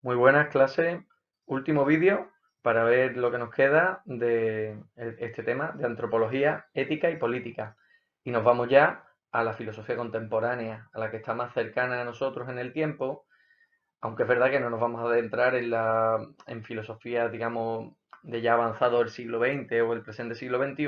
Muy buenas clases. Último vídeo para ver lo que nos queda de este tema de antropología, ética y política. Y nos vamos ya a la filosofía contemporánea, a la que está más cercana a nosotros en el tiempo, aunque es verdad que no nos vamos a adentrar en filosofía, digamos, de ya avanzado el siglo XX o el presente siglo XXI,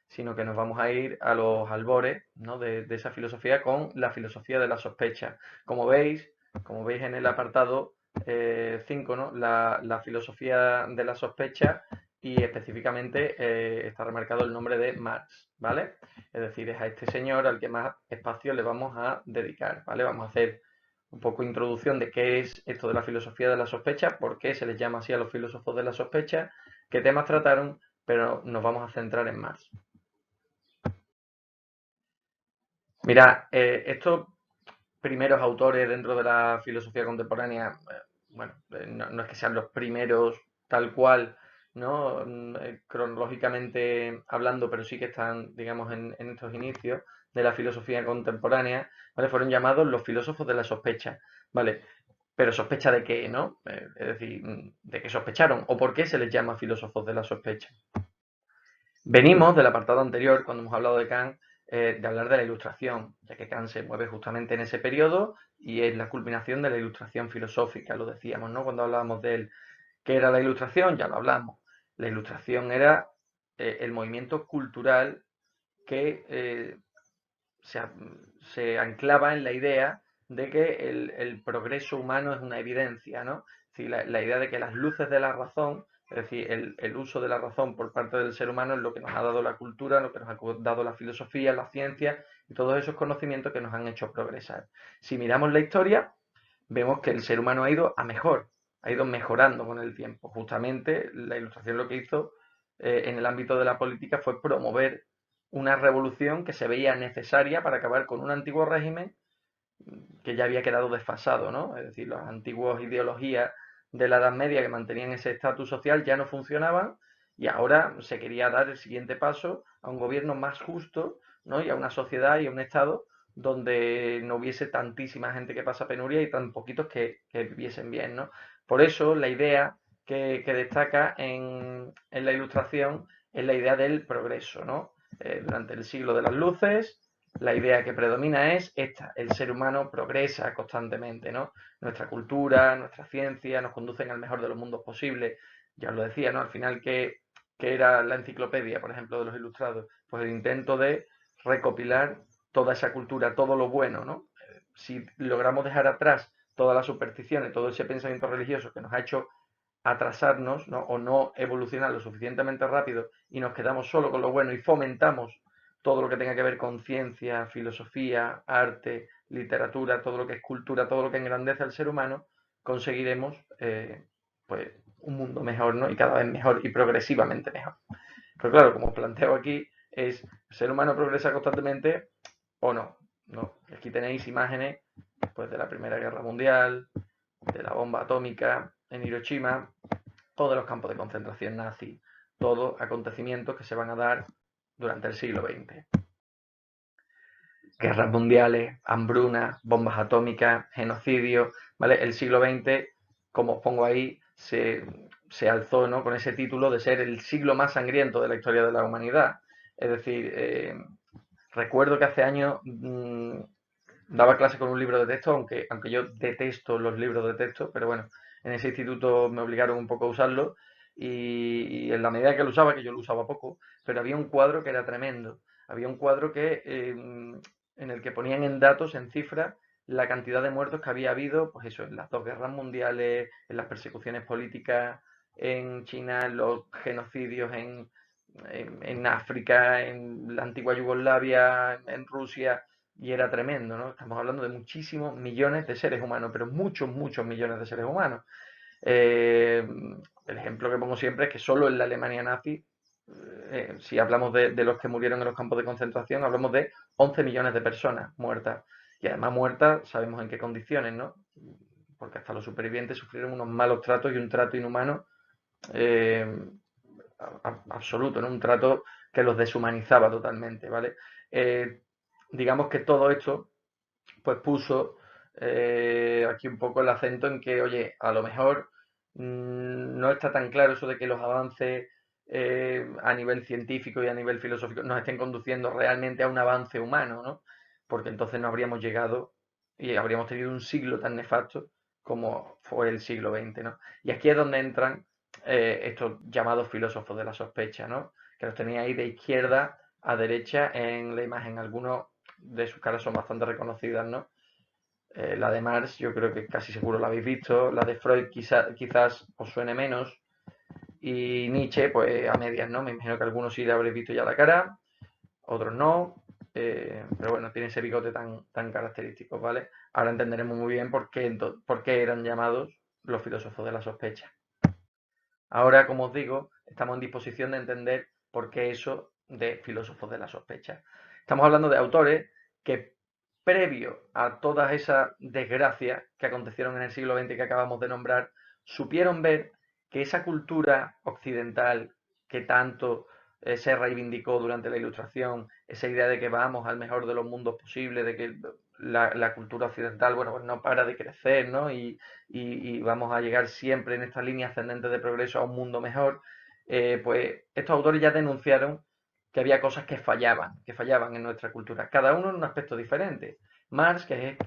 sino que nos vamos a ir a los albores, ¿no? de esa filosofía con la filosofía de la sospecha. Como veis, como veis en el apartado 5, ¿no? La filosofía de la sospecha y específicamente está remarcado el nombre de Marx, ¿vale? Es decir, es a este señor al que más espacio le vamos a dedicar, ¿vale? Vamos a hacer un poco introducción de qué es esto de la filosofía de la sospecha, por qué se les llama así a los filósofos de la sospecha, qué temas trataron, pero nos vamos a centrar en Marx. Mira, estos primeros autores dentro de la filosofía contemporánea, bueno, no es que sean los primeros tal cual, ¿no? Cronológicamente hablando, pero sí que están, digamos, en estos inicios de la filosofía contemporánea, ¿vale? Fueron llamados los filósofos de la sospecha, ¿vale? Pero sospecha de qué, ¿no? Es decir, ¿de qué sospecharon? ¿O por qué se les llama filósofos de la sospecha? Venimos del apartado anterior, cuando hemos hablado de Kant, de hablar de la Ilustración, ya que Kant se mueve justamente en ese periodo y es la culminación de la Ilustración filosófica, lo decíamos, ¿no? Cuando hablábamos de él. ¿Qué era la Ilustración? Ya lo hablamos. La Ilustración era el movimiento cultural que se, se anclaba en la idea de que el progreso humano es una evidencia, ¿no? Es decir, la idea de que las luces de la razón, es decir, el uso de la razón por parte del ser humano es lo que nos ha dado la cultura, lo que nos ha dado la filosofía, la ciencia y todos esos conocimientos que nos han hecho progresar. Si miramos la historia, vemos que el ser humano ha ido a mejor, ha ido mejorando con el tiempo. Justamente la Ilustración lo que hizo en el ámbito de la política fue promover una revolución que se veía necesaria para acabar con un antiguo régimen que ya había quedado desfasado, ¿no? Es decir, las antiguas ideologías de la Edad Media que mantenían ese estatus social ya no funcionaban y ahora se quería dar el siguiente paso a un gobierno más justo, ¿no? Y a una sociedad y a un Estado donde no hubiese tantísima gente que pasa penuria y tan poquitos que viviesen bien, ¿no? Por eso la idea que destaca en la Ilustración es la idea del progreso, ¿no? Durante el siglo de las luces, la idea que predomina es esta: el ser humano progresa constantemente, ¿no? Nuestra cultura, nuestra ciencia nos conducen al mejor de los mundos posibles. Ya os lo decía, ¿no? Al final, ¿qué era la enciclopedia, por ejemplo, de los ilustrados? Pues el intento de recopilar toda esa cultura, todo lo bueno, ¿no? Si logramos dejar atrás todas las supersticiones, todo ese pensamiento religioso que nos ha hecho atrasarnos, ¿no? O no evolucionar lo suficientemente rápido y nos quedamos solo con lo bueno y fomentamos todo lo que tenga que ver con ciencia, filosofía, arte, literatura, todo lo que es cultura, todo lo que engrandece al ser humano, conseguiremos pues un mundo mejor, ¿no? Y cada vez mejor y progresivamente mejor. Pero claro, como os planteo aquí, es ¿el ser humano progresa constantemente o no? No. Aquí tenéis imágenes pues, de la Primera Guerra Mundial, de la bomba atómica en Hiroshima o de los campos de concentración nazi. Todos acontecimientos que se van a dar durante el siglo XX. Guerras mundiales, hambruna, bombas atómicas, genocidio, ¿vale? El siglo XX, como os pongo ahí, se alzó, ¿no? Con ese título de ser el siglo más sangriento de la historia de la humanidad. Es decir, recuerdo que hace años daba clase con un libro de texto, aunque yo detesto los libros de texto, pero bueno, en ese instituto me obligaron un poco a usarlo y en la medida que lo usaba, que yo lo usaba poco, pero había un cuadro que era tremendo. Había un cuadro en el que ponían en datos, en cifras, la cantidad de muertos que había habido, pues eso, en las dos guerras mundiales, en las persecuciones políticas en China, en los genocidios en África, en la antigua Yugoslavia, en Rusia, y era tremendo, ¿no? Estamos hablando de muchísimos millones de seres humanos, pero muchos, muchos millones de seres humanos. Eh, el ejemplo que pongo siempre es que solo en la Alemania nazi, si hablamos de los que murieron en los campos de concentración, hablamos de 11 millones de personas muertas. Y además muertas, sabemos en qué condiciones, ¿no? Porque hasta los supervivientes sufrieron unos malos tratos y un trato inhumano eh, absoluto, ¿no? Un trato que los deshumanizaba totalmente, ¿vale? Digamos que todo esto pues puso Aquí un poco el acento en que, oye, a lo mejor no está tan claro eso de que los avances a nivel científico y a nivel filosófico nos estén conduciendo realmente a un avance humano, ¿no? Porque entonces no habríamos llegado y habríamos tenido un siglo tan nefasto como fue el siglo XX, ¿no? Y aquí es donde entran estos llamados filósofos de la sospecha, ¿no? Que los tenía ahí de izquierda a derecha en la imagen. Algunos de sus caras son bastante reconocidas, ¿no? La de Marx, yo creo que casi seguro la habéis visto. La de Freud quizás os suene menos. Y Nietzsche, pues a medias, ¿no? Me imagino que algunos sí le habréis visto ya la cara, otros no. Pero bueno, tiene ese bigote tan característico, ¿vale? Ahora entenderemos muy bien por qué eran llamados los filósofos de la sospecha. Ahora, como os digo, estamos en disposición de entender por qué eso de filósofos de la sospecha. Estamos hablando de autores que, previo a todas esas desgracias que acontecieron en el siglo XX que acabamos de nombrar, supieron ver que esa cultura occidental que tanto se reivindicó durante la Ilustración, esa idea de que vamos al mejor de los mundos posibles, de que la cultura occidental, bueno, pues no para de crecer, ¿no? Y vamos a llegar siempre en esta línea ascendente de progreso a un mundo mejor, pues estos autores ya denunciaron que había cosas que fallaban en nuestra cultura, cada uno en un aspecto diferente. Marx, que es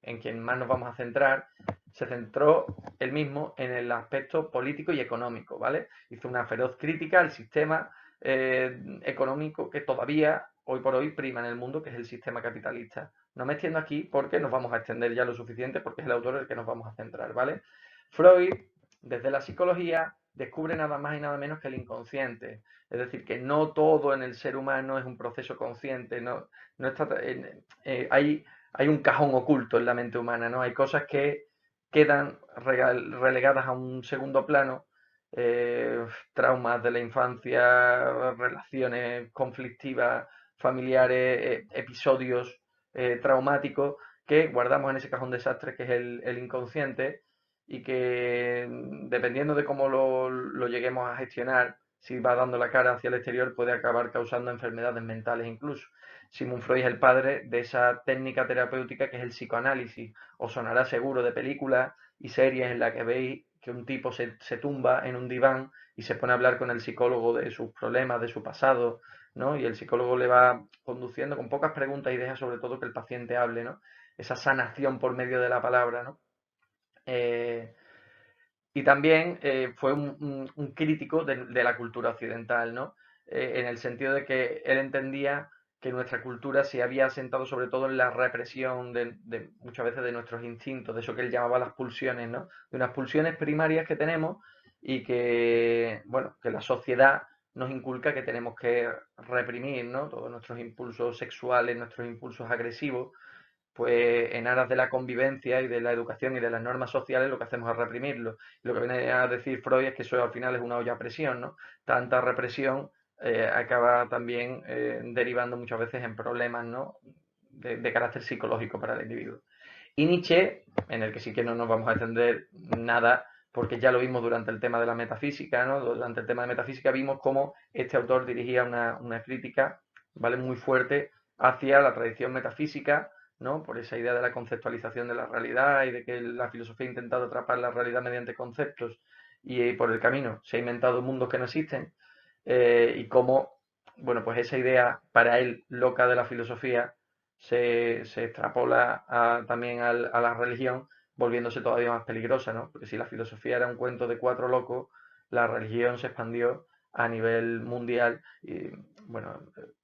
en quien más nos vamos a centrar, se centró él mismo en el aspecto político y económico, ¿vale? Hizo una feroz crítica al sistema económico que todavía hoy por hoy prima en el mundo, que es el sistema capitalista. No me extiendo aquí porque nos vamos a extender ya lo suficiente, porque es el autor en el que nos vamos a centrar, ¿vale? Freud, desde la psicología, descubre nada más y nada menos que el inconsciente. Es decir, que no todo en el ser humano es un proceso consciente, no está, hay un cajón oculto en la mente humana, ¿no? Hay cosas que quedan relegadas a un segundo plano, traumas de la infancia, relaciones conflictivas, familiares, episodios traumáticos que guardamos en ese cajón desastre que es el inconsciente y que dependiendo de cómo lo lleguemos a gestionar, si va dando la cara hacia el exterior, puede acabar causando enfermedades mentales incluso. Sigmund Freud es el padre de esa técnica terapéutica que es el psicoanálisis. Os sonará seguro de películas y series en las que veis que un tipo se tumba en un diván y se pone a hablar con el psicólogo de sus problemas, de su pasado, ¿no? Y el psicólogo le va conduciendo con pocas preguntas y deja sobre todo que el paciente hable, ¿no? Esa sanación por medio de la palabra, ¿no? Eh, y también fue un crítico de la cultura occidental, ¿no? En el sentido de que él entendía que nuestra cultura se había asentado sobre todo en la represión muchas veces de nuestros instintos, de eso que él llamaba las pulsiones, ¿no? De unas pulsiones primarias que tenemos y que, bueno, que la sociedad nos inculca que tenemos que reprimir, ¿no? Todos nuestros impulsos sexuales, nuestros impulsos agresivos, pues en aras de la convivencia y de la educación y de las normas sociales lo que hacemos es reprimirlo. Y lo que viene a decir Freud es que eso al final es una olla a presión, ¿no? Tanta represión acaba también derivando muchas veces en problemas, ¿no? De carácter psicológico para el individuo. Y Nietzsche, en el que sí que no nos vamos a entender nada, porque ya lo vimos durante el tema de la metafísica, ¿no? Durante el tema de metafísica vimos cómo este autor dirigía una crítica, ¿vale? Muy fuerte hacia la tradición metafísica, ¿no? Por esa idea de la conceptualización de la realidad y de que la filosofía ha intentado atrapar la realidad mediante conceptos y por el camino se ha inventado mundos que no existen y cómo, bueno, pues esa idea para él loca de la filosofía se extrapola también a la religión, volviéndose todavía más peligrosa, ¿no? Porque si la filosofía era un cuento de cuatro locos, la religión se expandió a nivel mundial y, bueno,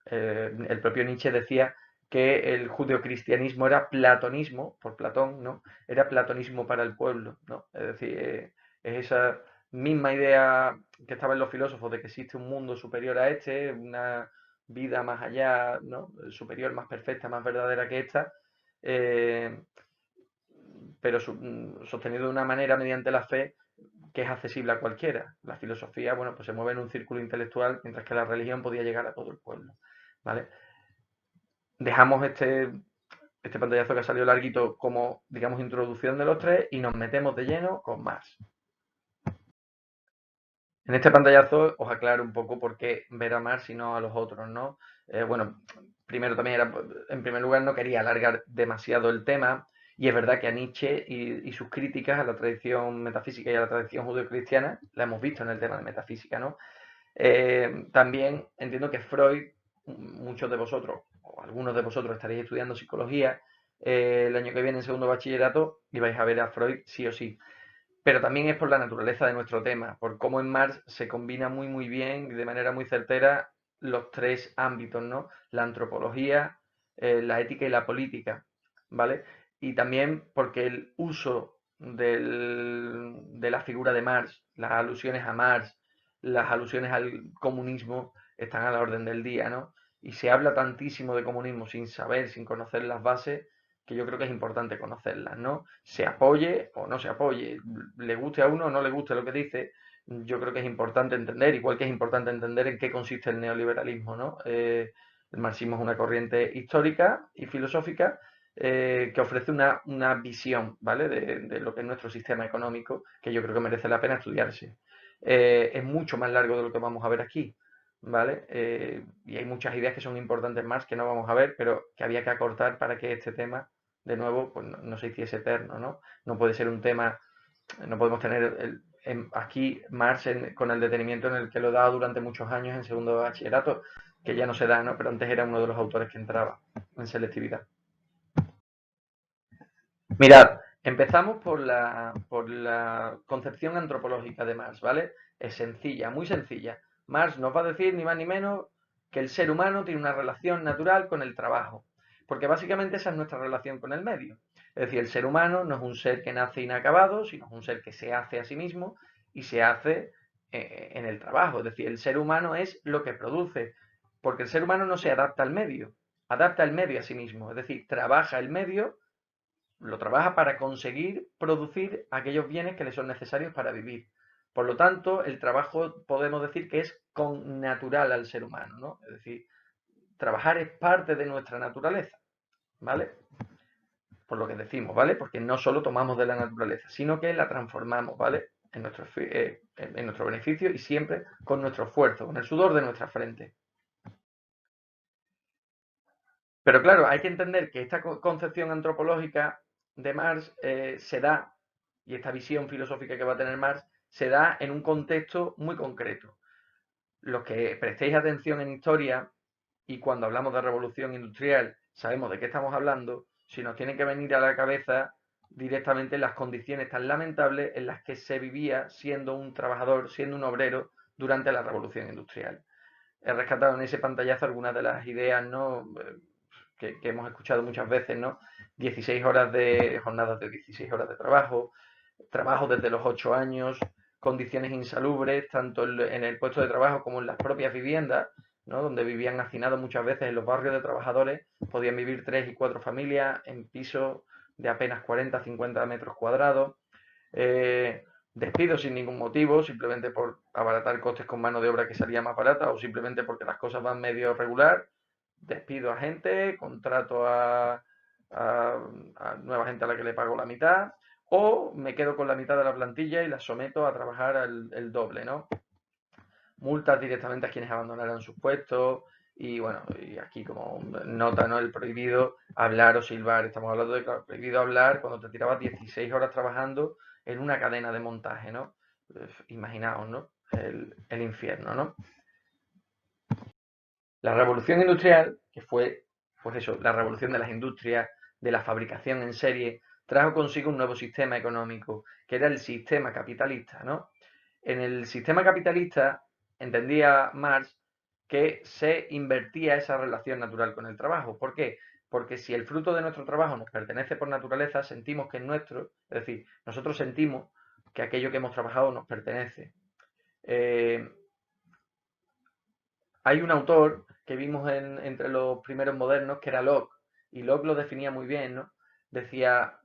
el propio Nietzsche decía que el judeocristianismo era platonismo, por Platón, ¿no? Era platonismo para el pueblo, ¿no? Es decir, es esa misma idea que estaba en los filósofos de que existe un mundo superior a este, una vida más allá, ¿no? Superior, más perfecta, más verdadera que esta, eh, pero sostenido de una manera mediante la fe que es accesible a cualquiera. La filosofía, bueno, pues se mueve en un círculo intelectual, mientras que la religión podía llegar a todo el pueblo, ¿vale? Dejamos este pantallazo que ha salido larguito como, digamos, introducción de los tres y nos metemos de lleno con más. En este pantallazo os aclaro un poco por qué ver a Marx y no a los otros, ¿no? Bueno, primero también era, en primer lugar, no quería alargar demasiado el tema Y es verdad que a Nietzsche y sus críticas a la tradición metafísica y a la tradición judeocristiana la hemos visto en el tema de metafísica, ¿no? También entiendo que Freud, muchos de vosotros, o algunos de vosotros estaréis estudiando psicología el año que viene en segundo bachillerato y vais a ver a Freud sí o sí. Pero también es por la naturaleza de nuestro tema, por cómo en Marx se combina muy muy bien y de manera muy certera los tres ámbitos, ¿no? La antropología, la ética y la política, ¿vale? Y también porque el uso de la figura de Marx, las alusiones a Marx, las alusiones al comunismo están a la orden del día, ¿no? Y se habla tantísimo de comunismo sin saber, sin conocer las bases, que yo creo que es importante conocerlas, ¿no? Se apoye o no se apoye, le guste a uno o no le guste lo que dice, yo creo que es importante entender, igual que es importante entender en qué consiste el neoliberalismo, ¿no? El marxismo es una corriente histórica y filosófica que ofrece una visión, ¿vale? De lo que es nuestro sistema económico, que yo creo que merece la pena estudiarse. Es mucho más largo de lo que vamos a ver aquí, ¿vale? Y hay muchas ideas que son importantes más que no vamos a ver, pero que había que acortar para que este tema de nuevo, pues no se hiciese eterno, ¿no? No puede ser un tema, no podemos tener aquí Marx con el detenimiento en el que lo he dado durante muchos años en segundo de bachillerato, que ya no se da, ¿no? Pero antes era uno de los autores que entraba en selectividad. Mirad, empezamos por la concepción antropológica de Marx, ¿vale? Es sencilla, muy sencilla. Marx nos va a decir ni más ni menos que el ser humano tiene una relación natural con el trabajo, porque básicamente esa es nuestra relación con el medio. Es decir, el ser humano no es un ser que nace inacabado, sino es un ser que se hace a sí mismo y se hace en el trabajo. Es decir, el ser humano es lo que produce, porque el ser humano no se adapta al medio, adapta el medio a sí mismo, es decir, trabaja el medio, lo trabaja para conseguir producir aquellos bienes que le son necesarios para vivir. Por lo tanto, el trabajo podemos decir que es connatural al ser humano, ¿no? Es decir, trabajar es parte de nuestra naturaleza, ¿vale? Por lo que decimos, ¿vale? Porque no solo tomamos de la naturaleza, sino que la transformamos, ¿vale? En nuestro beneficio y siempre con nuestro esfuerzo, con el sudor de nuestra frente. Pero claro, hay que entender que esta concepción antropológica de Marx se da, y esta visión filosófica que va a tener Marx, se da en un contexto muy concreto. Los que prestéis atención en historia y cuando hablamos de revolución industrial sabemos de qué estamos hablando, si nos tienen que venir a la cabeza directamente las condiciones tan lamentables en las que se vivía siendo un trabajador, siendo un obrero durante la revolución industrial. He rescatado en ese pantallazo algunas de las ideas, ¿no? Que hemos escuchado muchas veces, ¿no? 16 horas de jornadas de 16 horas de trabajo, trabajo desde los 8 años, condiciones insalubres, tanto en el puesto de trabajo como en las propias viviendas, ¿no? Donde vivían hacinados muchas veces en los barrios de trabajadores, podían vivir 3 y 4 familias en pisos de apenas 40, 50 metros cuadrados. Despidos sin ningún motivo, simplemente por abaratar costes con mano de obra que salía más barata o simplemente porque las cosas van medio regular. Despido a gente, contrato a nueva gente a la que le pago la mitad, o me quedo con la mitad de la plantilla y la someto a trabajar el doble, ¿no? Multas directamente a quienes abandonaran sus puestos, y bueno, y aquí como nota, ¿no? El prohibido hablar o silbar. Estamos hablando de claro, prohibido hablar cuando te tirabas 16 horas trabajando en una cadena de montaje, ¿no? Imaginaos, ¿no? El infierno, ¿no? La revolución industrial, que fue, pues eso, la revolución de las industrias, de la fabricación en serie, trajo consigo un nuevo sistema económico, que era el sistema capitalista, ¿no? En el sistema capitalista entendía Marx que se invertía esa relación natural con el trabajo. ¿Por qué? Porque si el fruto de nuestro trabajo nos pertenece por naturaleza, sentimos que es nuestro, es decir, nosotros sentimos que aquello que hemos trabajado nos pertenece. Eh, Hay un autor que vimos entre los primeros modernos que era Locke, y Locke lo definía muy bien, ¿no? Decía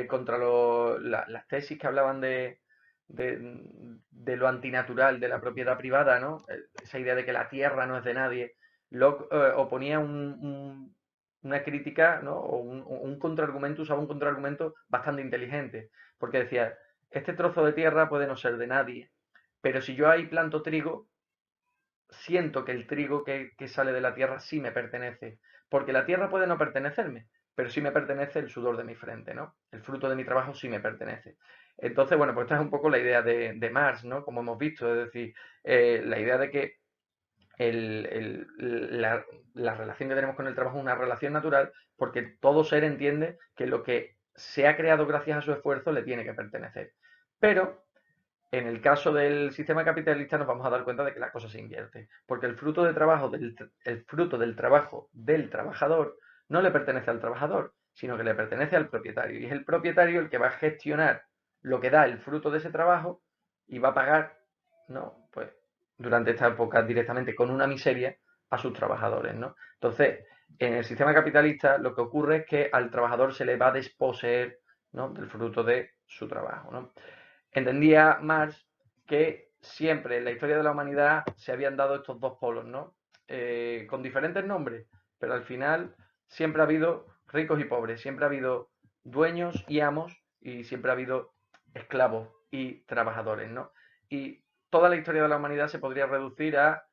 contra las tesis que hablaban de lo antinatural, de la propiedad privada, ¿no? Esa idea de que la tierra no es de nadie. Locke oponía una crítica, ¿no? O un contraargumento, usaba un contraargumento bastante inteligente, porque decía, este trozo de tierra puede no ser de nadie, pero si yo ahí planto trigo, siento que el trigo que sale de la tierra sí me pertenece, porque la tierra puede no pertenecerme, pero sí me pertenece el sudor de mi frente, ¿no? El fruto de mi trabajo sí me pertenece. Entonces, bueno, pues esta es un poco la idea de Marx, ¿no? Como hemos visto, es decir, la idea de que el- el- la, la relación que tenemos con el trabajo es una relación natural porque todo ser entiende que lo que se ha creado gracias a su esfuerzo le tiene que pertenecer. Pero en el caso del sistema capitalista nos vamos a dar cuenta de que la cosa se invierte, porque el fruto del trabajo del trabajador no le pertenece al trabajador, sino que le pertenece al propietario. Y es el propietario el que va a gestionar lo que da el fruto de ese trabajo y va a pagar, ¿no? Pues durante esta época directamente con una miseria a sus trabajadores, ¿no? Entonces, en el sistema capitalista lo que ocurre es que al trabajador se le va a desposeer, ¿no? Del fruto de su trabajo, ¿no? Entendía Marx que siempre en la historia de la humanidad se habían dado estos dos polos, ¿no? Con diferentes nombres, pero al final siempre ha habido ricos y pobres, siempre ha habido dueños y amos y siempre ha habido esclavos y trabajadores, ¿no? Y toda la historia de la humanidad se podría reducir a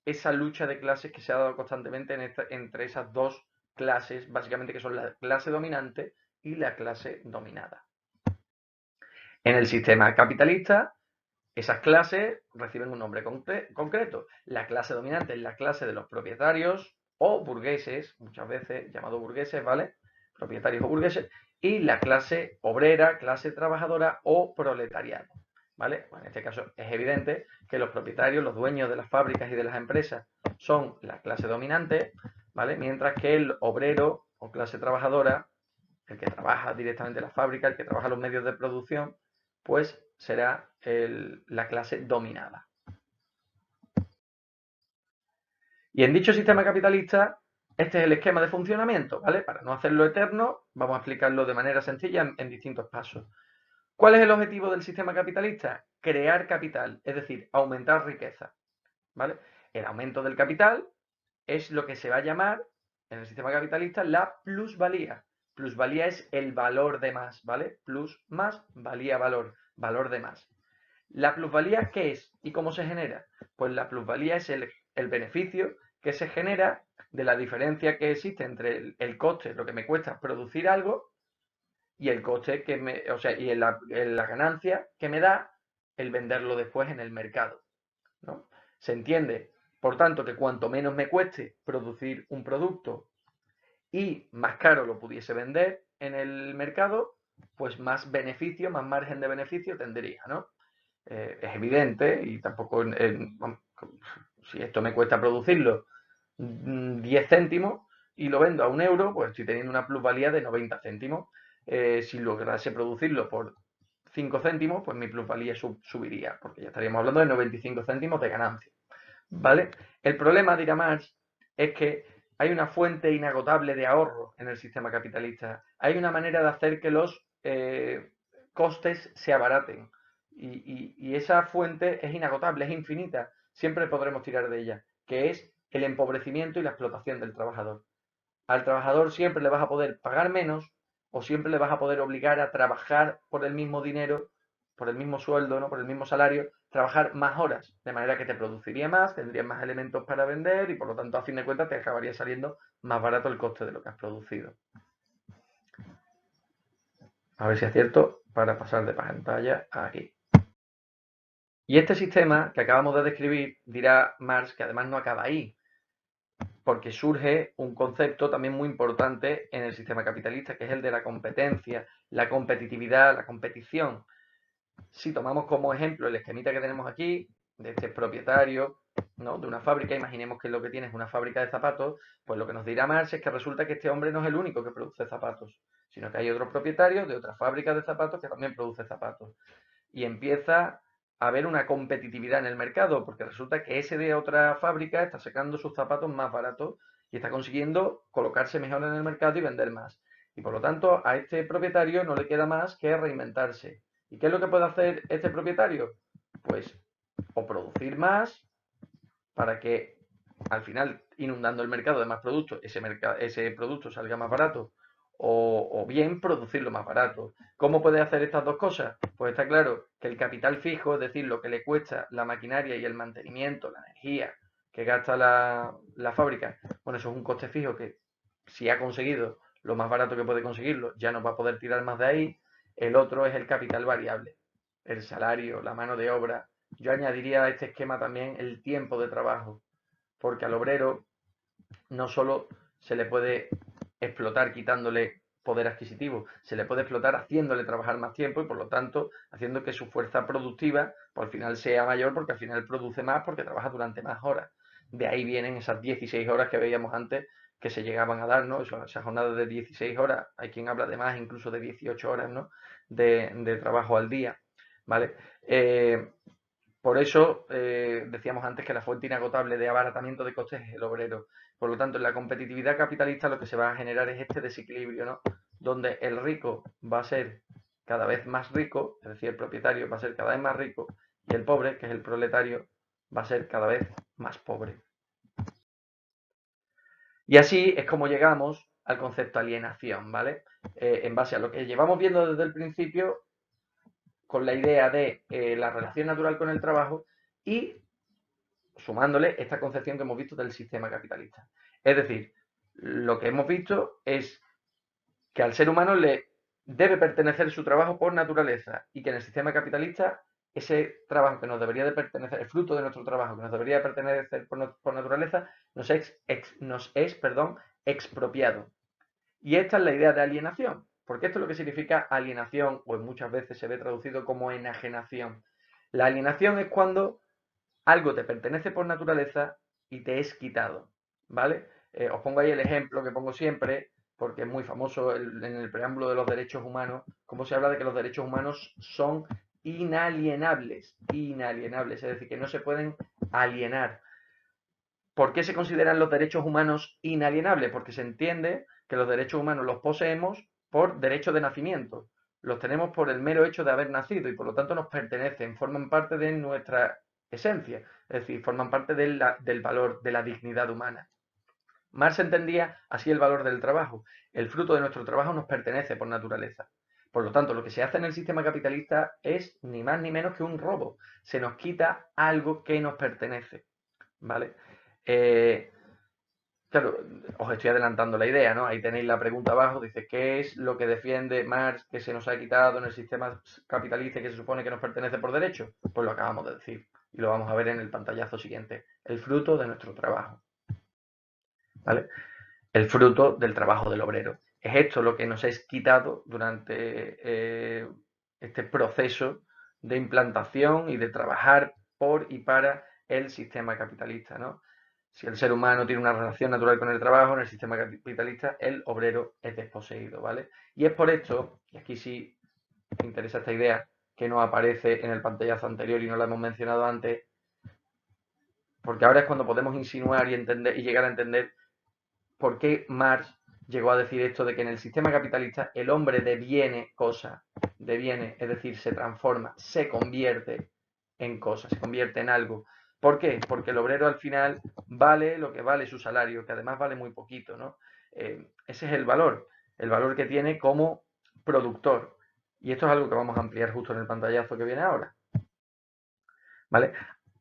esa lucha de clases que se ha dado constantemente entre esas dos clases, básicamente que son la clase dominante y la clase dominada. En el sistema capitalista, esas clases reciben un nombre concreto. La clase dominante es la clase de los propietarios o burgueses, muchas veces llamados burgueses, ¿vale? Propietarios o burgueses, y la clase obrera, clase trabajadora o proletariado, ¿vale? Pues en este caso es evidente que los propietarios, los dueños de las fábricas y de las empresas son la clase dominante, ¿vale? Mientras que el obrero o clase trabajadora, el que trabaja directamente en la fábrica, el que trabaja en los medios de producción, pues será la clase dominada. Y en dicho sistema capitalista, este es el esquema de funcionamiento, ¿vale? Para no hacerlo eterno, vamos a explicarlo de manera sencilla en distintos pasos. ¿Cuál es el objetivo del sistema capitalista? Crear capital, es decir, aumentar riqueza, ¿vale? El aumento del capital es lo que se va a llamar en el sistema capitalista la plusvalía. Plusvalía es el valor de más, ¿vale? Plus más, valía, valor, valor de más. ¿La plusvalía qué es y cómo se genera? Pues la plusvalía es el beneficio que se genera de la diferencia que existe entre el coste, lo que me cuesta producir algo, y el coste que me, o sea, y en la ganancia que me da el venderlo después en el mercado, ¿no? Se entiende, por tanto, que cuanto menos me cueste producir un producto y más caro lo pudiese vender en el mercado, pues más beneficio, más margen de beneficio tendría, ¿no? Es evidente y tampoco, si esto me cuesta producirlo 10 céntimos y lo vendo a 1 euro, pues estoy teniendo una plusvalía de 90 céntimos. Si lograse producirlo por 5 céntimos, pues mi plusvalía subiría, porque ya estaríamos hablando de 95 céntimos de ganancia. ¿Vale? El problema, dirá Marx, es que hay una fuente inagotable de ahorro en el sistema capitalista. Hay una manera de hacer que los costes se abaraten. Y esa fuente es inagotable, es infinita. Siempre podremos tirar de ella, que es el empobrecimiento y la explotación del trabajador. Al trabajador siempre le vas a poder pagar menos o siempre le vas a poder obligar a trabajar por el mismo dinero, por el mismo sueldo, ¿no? Por el mismo salario, trabajar más horas, de manera que te produciría más, tendrías más elementos para vender y por lo tanto a fin de cuentas te acabaría saliendo más barato el coste de lo que has producido. A ver si es cierto para pasar de pantalla aquí. Y este sistema que acabamos de describir, dirá Marx, que además no acaba ahí, porque surge un concepto también muy importante en el sistema capitalista, que es el de la competencia, la competitividad, la competición. Si tomamos como ejemplo el esquemita que tenemos aquí, de este propietario, ¿no? De una fábrica, imaginemos que lo que tiene es una fábrica de zapatos, pues lo que nos dirá Marx es que resulta que este hombre no es el único que produce zapatos, sino que hay otro propietario de otra fábrica de zapatos que también produce zapatos. Y empieza a haber una competitividad en el mercado, porque resulta que ese de otra fábrica está sacando sus zapatos más baratos y está consiguiendo colocarse mejor en el mercado y vender más. Y por lo tanto, a este propietario no le queda más que reinventarse. ¿Y qué es lo que puede hacer este propietario? Pues o producir más para que al final, inundando el mercado de más productos, ese producto salga más barato, o bien producirlo más barato. ¿Cómo puede hacer estas dos cosas? Pues está claro que el capital fijo, es decir, lo que le cuesta la maquinaria y el mantenimiento, la energía que gasta la fábrica, bueno, eso es un coste fijo que si ha conseguido lo más barato que puede conseguirlo, ya no va a poder tirar más de ahí. El otro es el capital variable, el salario, la mano de obra. Yo añadiría a este esquema también el tiempo de trabajo, porque al obrero no solo se le puede explotar quitándole poder adquisitivo, se le puede explotar haciéndole trabajar más tiempo y por lo tanto haciendo que su fuerza productiva pues, al final sea mayor porque al final produce más porque trabaja durante más horas. De ahí vienen esas 16 horas que veíamos antes que se llegaban a dar, ¿no? Esa jornada de 16 horas, hay quien habla de más, incluso de 18 horas, ¿no? De trabajo al día, ¿vale? Por eso decíamos antes que la fuente inagotable de abaratamiento de costes es el obrero. Por lo tanto, en la competitividad capitalista lo que se va a generar es este desequilibrio, ¿no? Donde el rico va a ser cada vez más rico, es decir, el propietario va a ser cada vez más rico, y el pobre, que es el proletario, va a ser cada vez más pobre. Y así es como llegamos al concepto alienación, ¿vale? En base a lo que llevamos viendo desde el principio, con la idea de la relación natural con el trabajo y sumándole esta concepción que hemos visto del sistema capitalista. Es decir, lo que hemos visto es que al ser humano le debe pertenecer su trabajo por naturaleza y que en el sistema capitalista ese trabajo que nos debería de pertenecer, el fruto de nuestro trabajo que nos debería de pertenecer por naturaleza, nos es expropiado. Y esta es la idea de alienación, porque esto es lo que significa alienación, o muchas veces se ve traducido como enajenación. La alienación es cuando algo te pertenece por naturaleza y te es quitado, ¿vale? Os pongo ahí el ejemplo que pongo siempre, porque es muy famoso en el preámbulo de los derechos humanos, cómo se habla de que los derechos humanos son inalienables, es decir, que no se pueden alienar. ¿Por qué se consideran los derechos humanos inalienables? Porque se entiende que los derechos humanos los poseemos por derecho de nacimiento. Los tenemos por el mero hecho de haber nacido y por lo tanto nos pertenecen, forman parte de nuestra esencia, es decir, forman parte del valor, de la dignidad humana. Marx entendía así el valor del trabajo. El fruto de nuestro trabajo nos pertenece por naturaleza. Por lo tanto, lo que se hace en el sistema capitalista es ni más ni menos que un robo. Se nos quita algo que nos pertenece. ¿Vale? Eh, claro, os estoy adelantando la idea, ¿no? Ahí tenéis la pregunta abajo, dice, ¿qué es lo que defiende Marx que se nos ha quitado en el sistema capitalista y que se supone que nos pertenece por derecho? Pues lo acabamos de decir y lo vamos a ver en el pantallazo siguiente, el fruto de nuestro trabajo, ¿vale? El fruto del trabajo del obrero. Es esto lo que nos es quitado durante este proceso de implantación y de trabajar por y para el sistema capitalista, ¿no? Si el ser humano tiene una relación natural con el trabajo, en el sistema capitalista el obrero es desposeído, ¿vale? Y es por esto, y aquí sí me interesa esta idea, que no aparece en el pantallazo anterior y no la hemos mencionado antes, porque ahora es cuando podemos insinuar y entender y llegar a entender por qué Marx llegó a decir esto de que en el sistema capitalista el hombre deviene cosa, deviene, es decir, se transforma, se convierte en cosa, se convierte en algo. ¿Por qué? Porque el obrero al final vale lo que vale su salario, que además vale muy poquito, ¿no? Ese es el valor que tiene como productor. Y esto es algo que vamos a ampliar justo en el pantallazo que viene ahora. ¿Vale?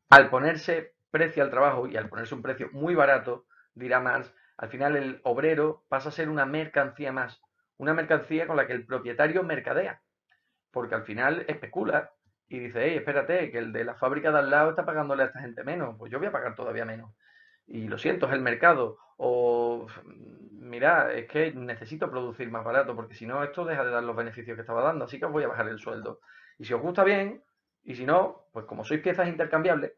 Al ponerse precio al trabajo y al ponerse un precio muy barato, dirá Marx, al final el obrero pasa a ser una mercancía más, una mercancía con la que el propietario mercadea, porque al final especula y dice, hey, espérate, que el de la fábrica de al lado está pagándole a esta gente menos, pues yo voy a pagar todavía menos. Y lo siento, es el mercado. O, mira, es que necesito producir más barato, porque si no, esto deja de dar los beneficios que estaba dando, así que os voy a bajar el sueldo. Y si os gusta bien, y si no, pues como sois piezas intercambiables,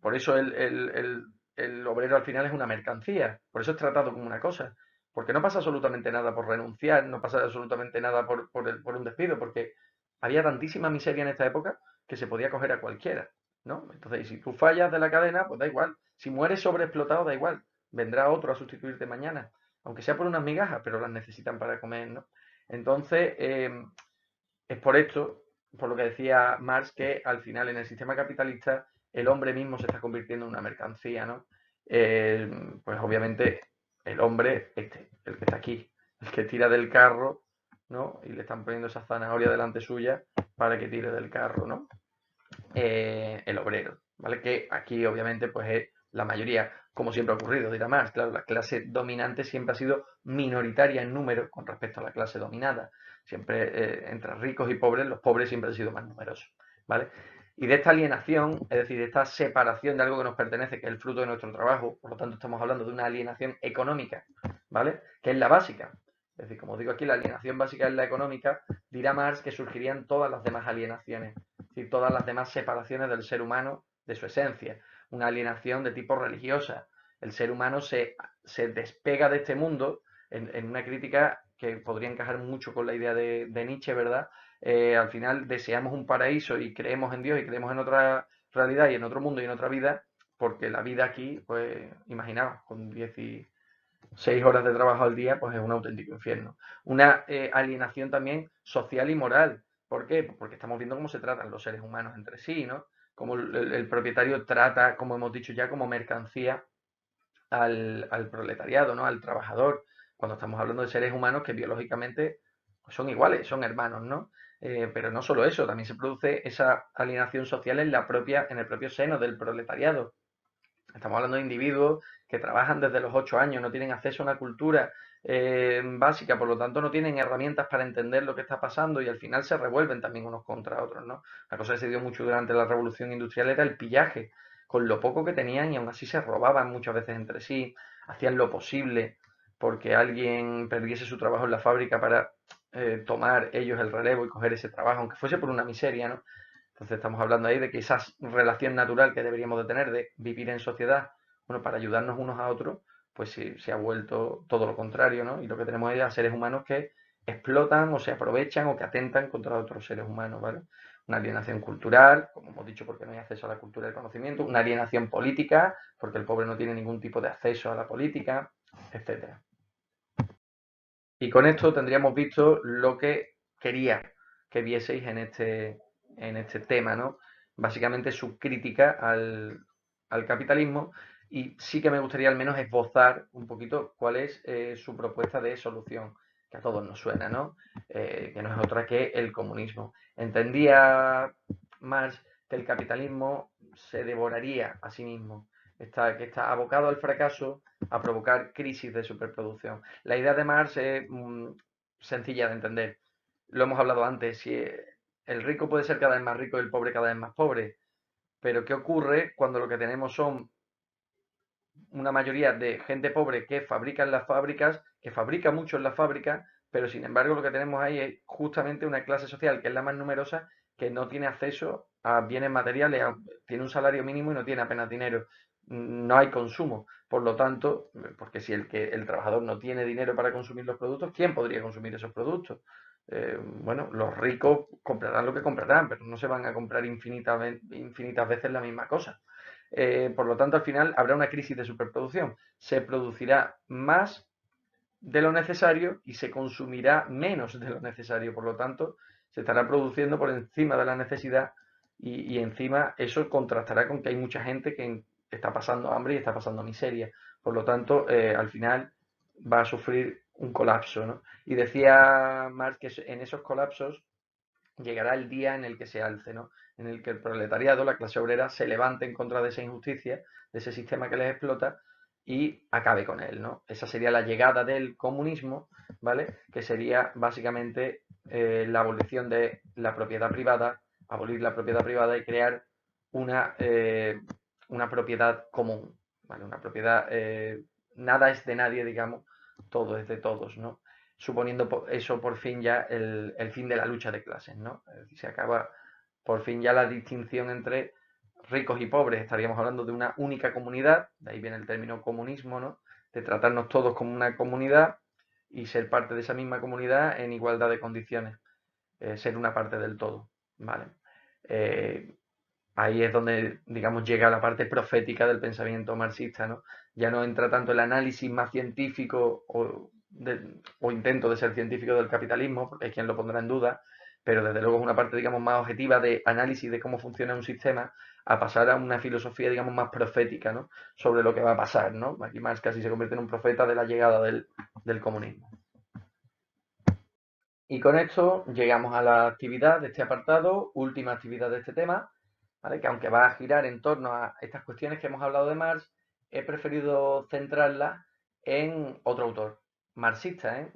por eso el obrero al final es una mercancía, por eso es tratado como una cosa, porque no pasa absolutamente nada por renunciar, no pasa absolutamente nada por un despido, porque había tantísima miseria en esta época que se podía coger a cualquiera, ¿no? Entonces, si tú fallas de la cadena, pues da igual. Si mueres sobreexplotado, da igual. Vendrá otro a sustituirte mañana, aunque sea por unas migajas, pero las necesitan para comer, ¿no? Entonces, es por esto, por lo que decía Marx, que al final en el sistema capitalista el hombre mismo se está convirtiendo en una mercancía, ¿no? Pues obviamente el hombre, el que está aquí, el que tira del carro, ¿no? Y le están poniendo esa zanahoria delante suya para que tire del carro, ¿no? El obrero, ¿vale? Que aquí obviamente pues es la mayoría, como siempre ha ocurrido, dirá Marx, claro, la clase dominante siempre ha sido minoritaria en número con respecto a la clase dominada. Siempre entre ricos y pobres, los pobres siempre han sido más numerosos, ¿vale? Y de esta alienación, es decir, de esta separación de algo que nos pertenece, que es el fruto de nuestro trabajo, por lo tanto estamos hablando de una alienación económica, ¿vale? Que es la básica. Es decir, como digo aquí, la alienación básica es la económica, dirá Marx que surgirían todas las demás alienaciones, es decir, todas las demás separaciones del ser humano de su esencia. Una alienación de tipo religiosa. El ser humano se despega de este mundo en una crítica que podría encajar mucho con la idea de Nietzsche, ¿verdad? Al final deseamos un paraíso y creemos en Dios y creemos en otra realidad y en otro mundo y en otra vida, porque la vida aquí, pues imaginaos, con 16 horas de trabajo al día, pues es un auténtico infierno. Una alienación también social y moral. ¿Por qué? Pues porque estamos viendo cómo se tratan los seres humanos entre sí, ¿no? Cómo el propietario trata, como hemos dicho ya, como mercancía al proletariado, ¿no? Al trabajador, cuando estamos hablando de seres humanos que biológicamente pues son iguales, son hermanos, ¿no? Pero no solo eso, también se produce esa alienación social en el propio seno del proletariado. Estamos hablando de individuos que trabajan desde los 8 años, no tienen acceso a una cultura básica, por lo tanto no tienen herramientas para entender lo que está pasando y al final se revuelven también unos contra otros, ¿no? La cosa que se dio mucho durante la revolución industrial era el pillaje, con lo poco que tenían y aún así se robaban muchas veces entre sí, hacían lo posible porque alguien perdiese su trabajo en la fábrica para tomar ellos el relevo y coger ese trabajo, aunque fuese por una miseria, ¿no? Entonces estamos hablando ahí de que esa relación natural que deberíamos de tener de vivir en sociedad, bueno, para ayudarnos unos a otros, pues sí, se ha vuelto todo lo contrario, ¿no? Y lo que tenemos es a seres humanos que explotan o se aprovechan o que atentan contra otros seres humanos, ¿vale? Una alienación cultural, como hemos dicho, porque no hay acceso a la cultura del conocimiento, una alienación política, porque el pobre no tiene ningún tipo de acceso a la política, etcétera. Y con esto tendríamos visto lo que quería que vieseis en este tema, ¿no? Básicamente su crítica al capitalismo y sí que me gustaría al menos esbozar un poquito cuál es su propuesta de solución, que a todos nos suena, ¿no? Que no es otra que el comunismo. Entendía Marx que el capitalismo se devoraría a sí mismo, que está abocado al fracaso a provocar crisis de superproducción. La idea de Marx es sencilla de entender. Lo hemos hablado antes, si el rico puede ser cada vez más rico y el pobre cada vez más pobre, pero ¿qué ocurre cuando lo que tenemos son una mayoría de gente pobre que fabrica en las fábricas, que fabrica mucho en las fábricas, pero sin embargo lo que tenemos ahí es justamente una clase social que es la más numerosa que no tiene acceso a bienes materiales, tiene un salario mínimo y no tiene apenas dinero. No hay consumo. Por lo tanto, porque si el trabajador no tiene dinero para consumir los productos, ¿quién podría consumir esos productos? Bueno, los ricos comprarán lo que comprarán, pero no se van a comprar infinitas veces la misma cosa. Por lo tanto, al final habrá una crisis de superproducción. Se producirá más de lo necesario y se consumirá menos de lo necesario. Por lo tanto, se estará produciendo por encima de la necesidad y encima eso contrastará con que hay mucha gente que está pasando hambre y está pasando miseria. Por lo tanto, al final va a sufrir un colapso, ¿no? Y decía Marx que en esos colapsos llegará el día en el que se alce, ¿no? En el que el proletariado, la clase obrera, se levante en contra de esa injusticia, de ese sistema que les explota y acabe con él, ¿no? Esa sería la llegada del comunismo, ¿vale? Que sería básicamente la abolición de la propiedad privada, abolir la propiedad privada y crear una, eh, una propiedad común, ¿vale? Una propiedad, nada es de nadie, digamos, todo es de todos, ¿no? Suponiendo eso por fin ya el fin de la lucha de clases, ¿no? Es decir, se acaba por fin ya la distinción entre ricos y pobres, estaríamos hablando de una única comunidad, de ahí viene el término comunismo, ¿no? De tratarnos todos como una comunidad y ser parte de esa misma comunidad en igualdad de condiciones, ser una parte del todo, ¿vale? Eh, Ahí es donde, digamos, llega la parte profética del pensamiento marxista, ¿no? Ya no entra tanto el análisis más científico o intento de ser científico del capitalismo, porque hay quien lo pondrá en duda, pero desde luego es una parte, digamos, más objetiva de análisis de cómo funciona un sistema, a pasar a una filosofía, digamos, más profética, ¿no? Sobre lo que va a pasar, ¿no? Aquí Marx casi se convierte en un profeta de la llegada del comunismo. Y con esto llegamos a la actividad de este apartado, última actividad de este tema, ¿vale? Que aunque va a girar en torno a estas cuestiones que hemos hablado de Marx, he preferido centrarla en otro autor, marxista,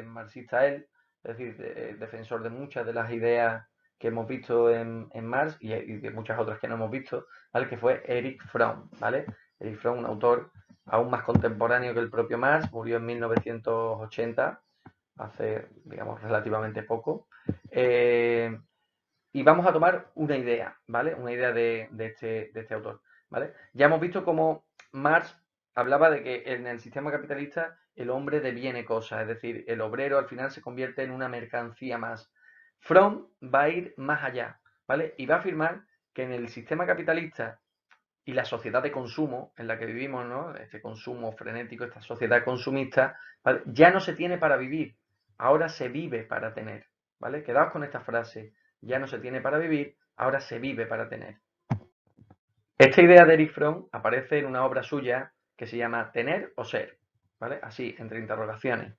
marxista él, es decir, defensor de muchas de las ideas que hemos visto en Marx y de muchas otras que no hemos visto, ¿vale? Que fue Erich Fromm, ¿vale? Erich Fromm, un autor aún más contemporáneo que el propio Marx, murió en 1980, hace, digamos, relativamente poco. Y vamos a tomar una idea, ¿vale? Una idea de este autor, ¿vale? Ya hemos visto cómo Marx hablaba de que en el sistema capitalista el hombre deviene cosa, es decir, el obrero al final se convierte en una mercancía más. Fromm va a ir más allá, ¿vale? Y va a afirmar que en el sistema capitalista y la sociedad de consumo en la que vivimos, ¿no? Este consumo frenético, esta sociedad consumista, ¿vale? Ya no se tiene para vivir, ahora se vive para tener, ¿vale? Quedaos con esta frase, ya no se tiene para vivir, ahora se vive para tener. Esta idea de Erich Fromm aparece en una obra suya que se llama Tener o Ser, ¿vale? Así, entre interrogaciones,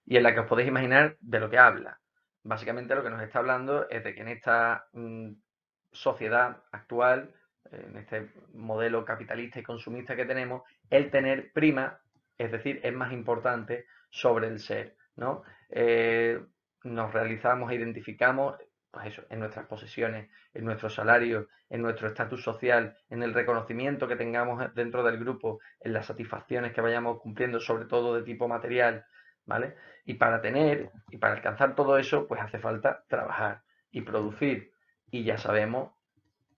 y en la que os podéis imaginar de lo que habla. Básicamente lo que nos está hablando es de que en esta sociedad actual, en este modelo capitalista y consumista que tenemos, el tener prima, es decir, es más importante sobre el ser, ¿no? Nos realizamos e identificamos, pues eso, en nuestras posesiones, en nuestro salario, en nuestro estatus social, en el reconocimiento que tengamos dentro del grupo, en las satisfacciones que vayamos cumpliendo, sobre todo de tipo material, ¿vale? Y para tener y para alcanzar todo eso, pues hace falta trabajar y producir. Y ya sabemos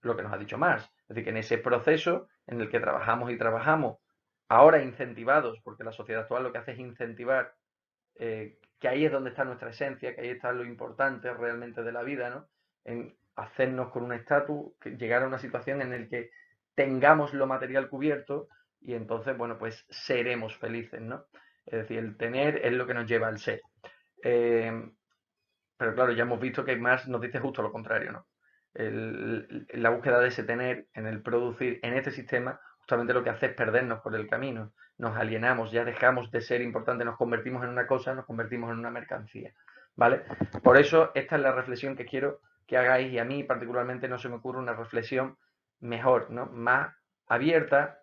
lo que nos ha dicho Marx. Es decir, que en ese proceso en el que trabajamos y trabajamos, ahora incentivados, porque la sociedad actual lo que hace es incentivar, que ahí es donde está nuestra esencia, que ahí está lo importante realmente de la vida, ¿no? En hacernos con un estatus, llegar a una situación en la que tengamos lo material cubierto y entonces, bueno, pues seremos felices, ¿no? Es decir, el tener es lo que nos lleva al ser. Eh, pero claro, ya hemos visto que Marx nos dice justo lo contrario, ¿no? La búsqueda de ese tener en el producir en este sistema, justamente lo que hace es perdernos por el camino. Nos alienamos, ya dejamos de ser importantes, nos convertimos en una cosa, nos convertimos en una mercancía, ¿vale? Por eso esta es la reflexión que quiero que hagáis y a mí particularmente no se me ocurre una reflexión mejor, ¿no? Más abierta,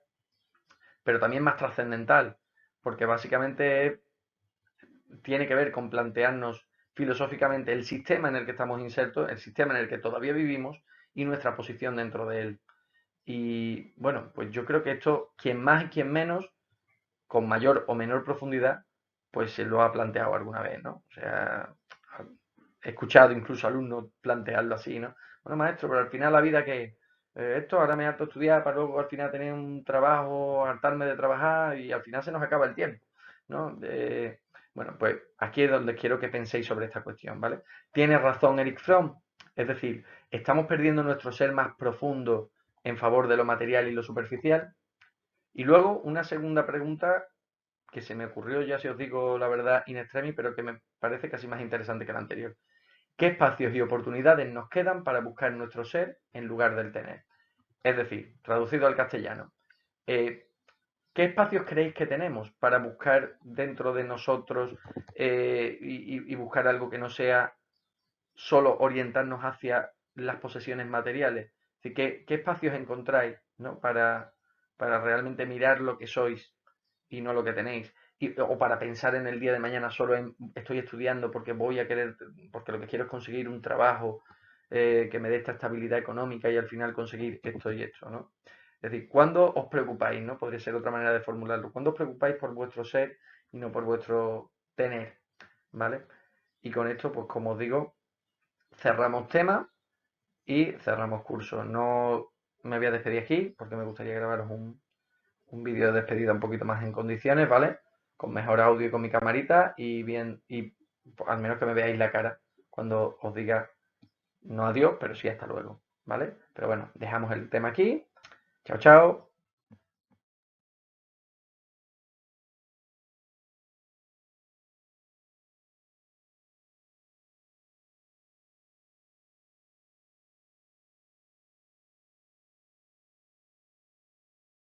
pero también más trascendental, porque básicamente tiene que ver con plantearnos filosóficamente el sistema en el que estamos insertos, el sistema en el que todavía vivimos y nuestra posición dentro de él. Y bueno, pues yo creo que esto, quien más y quien menos, con mayor o menor profundidad, pues se lo ha planteado alguna vez, ¿no? O sea, he escuchado incluso alumnos plantearlo así, ¿no? Bueno, maestro, pero al final la vida que esto ahora me harto estudiar para luego al final tener un trabajo, hartarme de trabajar y al final se nos acaba el tiempo, ¿no? Bueno, pues aquí es donde quiero que penséis sobre esta cuestión, ¿vale? Tiene razón Eric Fromm, es decir, estamos perdiendo nuestro ser más profundo en favor de lo material y lo superficial. Y luego una segunda pregunta que se me ocurrió, ya si os digo la verdad, in extremis, pero que me parece casi más interesante que la anterior. ¿Qué espacios y oportunidades nos quedan para buscar nuestro ser en lugar del tener? Es decir, traducido al castellano, eh, ¿qué espacios creéis que tenemos para buscar dentro de nosotros y buscar algo que no sea solo orientarnos hacia las posesiones materiales? Es decir, ¿qué espacios encontráis, ¿no? para realmente mirar lo que sois y no lo que tenéis? O para pensar en el día de mañana solo en estoy estudiando porque voy a querer, porque lo que quiero es conseguir un trabajo que me dé esta estabilidad económica y al final conseguir esto y esto, ¿no? Es decir, ¿cuándo os preocupáis, no? Podría ser otra manera de formularlo. ¿Cuándo os preocupáis por vuestro ser y no por vuestro tener? ¿Vale? Y con esto, pues como os digo, cerramos tema y cerramos curso. No me voy a despedir aquí porque me gustaría grabaros un vídeo de despedida un poquito más en condiciones, ¿vale? Con mejor audio y con mi camarita y bien, y al menos que me veáis la cara cuando os diga no adiós, pero sí hasta luego, ¿vale? Pero bueno, dejamos el tema aquí. Chao, chao.